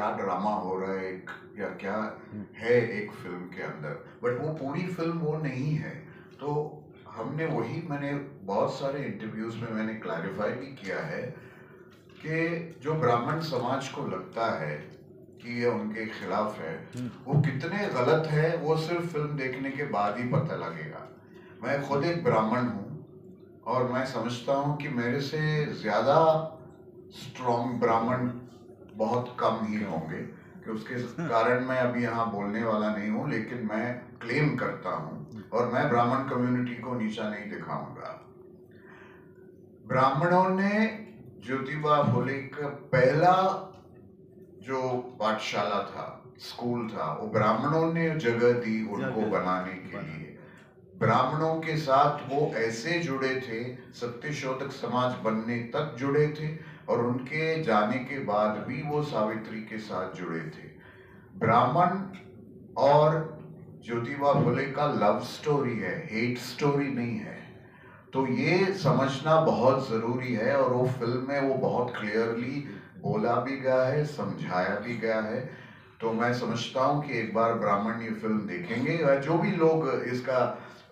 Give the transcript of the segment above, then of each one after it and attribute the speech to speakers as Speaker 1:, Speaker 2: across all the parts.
Speaker 1: क्या ड्रामा हो रहा है एक या क्या है एक फिल्म के अंदर, बट वो पूरी फिल्म वो नहीं है। तो हमने वही, मैंने बहुत सारे इंटरव्यूज में मैंने क्लैरिफाई भी किया है कि जो ब्राह्मण समाज को लगता है कि ये उनके खिलाफ है, वो कितने गलत है वो सिर्फ फिल्म देखने के बाद ही पता लगेगा। मैं खुद एक ब्राह्मण हूँ और मैं समझता हूँ कि मेरे से ज़्यादा स्ट्रॉन्ग ब्राह्मण बहुत कम ही होंगे, कि उसके कारण मैं अभी यहाँ बोलने वाला नहीं हूँ, लेकिन मैं क्लेम करता हूँ और मैं ब्राह्मण कम्युनिटी को नीचा नहीं दिखाऊंगा। ब्राह्मणों ने ज्योतिबा फुले का पहला जो पाठशाला था, स्कूल था, वो ब्राह्मणों ने जगह दी उनको बनाने के लिए। ब्राह्मणों के साथ वो ऐसे जुड़े थे, सत्यशोधक समाज बनने तक जुड़े थे और उनके जाने के बाद भी वो सावित्री के साथ जुड़े थे। ब्राह्मण और ज्योतिबा फुले का लव स्टोरी है, हेट स्टोरी नहीं है। तो ये समझना बहुत जरूरी है और वो फिल्म में वो बहुत क्लियरली बोला भी गया है, समझाया भी गया है। तो मैं समझता हूँ कि एक बार ब्राह्मण ये फिल्म देखेंगे, और जो भी लोग इसका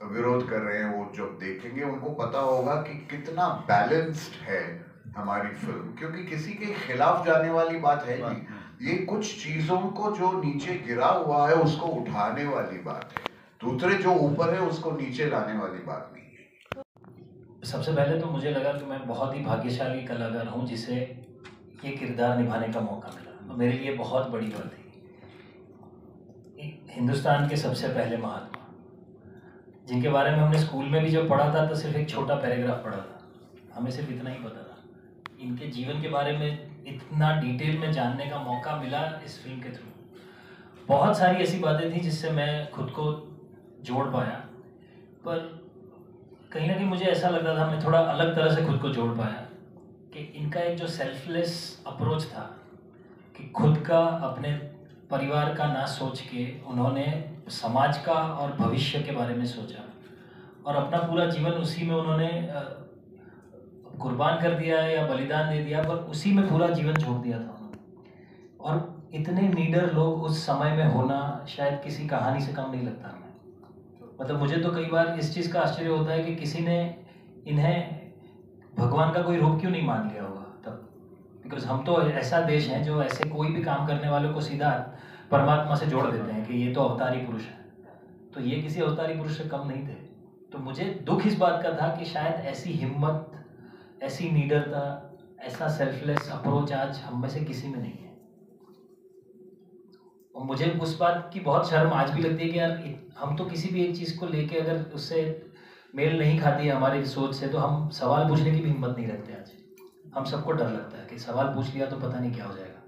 Speaker 1: विरोध कर रहे हैं वो जब देखेंगे उनको पता होगा कि कितना बैलेंस्ड है हमारी फिल्म, क्योंकि किसी के खिलाफ जाने वाली बात है नहीं। ये कुछ चीजों को जो नीचे गिरा हुआ है उसको उठाने वाली बात है, दूसरे जो ऊपर है उसको नीचे लाने वाली बात नहीं है।
Speaker 2: सबसे पहले तो मुझे लगा कि मैं बहुत ही भाग्यशाली कलाकार हूँ जिसे ये किरदार निभाने का मौका मिला। मेरे लिए बहुत बड़ी बात है। हिंदुस्तान के सबसे पहले महात्मा, जिनके बारे में हमने स्कूल में भी जब पढ़ा था तो सिर्फ एक छोटा पैराग्राफ पढ़ा था, हमें सिर्फ इतना ही पता था। इनके जीवन के बारे में इतना डिटेल में जानने का मौका मिला इस फिल्म के थ्रू। बहुत सारी ऐसी बातें थी जिससे मैं खुद को जोड़ पाया, पर कहीं ना कहीं मुझे ऐसा लग रहा था मैं थोड़ा अलग तरह से खुद को जोड़ पाया कि इनका एक जो सेल्फलेस अप्रोच था कि खुद का, अपने परिवार का ना सोच के उन्होंने समाज का और भविष्य के बारे में सोचा और अपना पूरा जीवन उसी में उन्होंने कुर्बान कर दिया या बलिदान दे दिया, पर उसी में पूरा जीवन झोंक दिया था उन्होंने। और इतने नीडर लोग उस समय में होना शायद किसी कहानी से कम नहीं लगता हमें। मतलब मुझे तो कई बार इस चीज़ का आश्चर्य होता है कि किसी ने इन्हें भगवान का कोई रूप क्यों नहीं मान लिया होगा तब, बिकॉज हम तो ऐसा देश है जो ऐसे कोई भी काम करने वालों को सीधा परमात्मा से जोड़ देते हैं कि ये तो अवतारी पुरुष है, तो ये किसी अवतारी पुरुष से कम नहीं थे। तो मुझे दुख इस बात का था कि शायद ऐसी हिम्मत, ऐसी नीडरता, ऐसा सेल्फलेस अप्रोच आज हम में से किसी में नहीं है। और मुझे उस बात की बहुत शर्म आज भी लगती है कि यार हम तो किसी भी एक चीज़ को लेके अगर उससे मेल नहीं खाती है हमारी सोच से, तो हम सवाल पूछने की भी हिम्मत नहीं रखते आज। हम सबको डर लगता है कि सवाल पूछ लिया तो पता नहीं क्या हो जाएगा।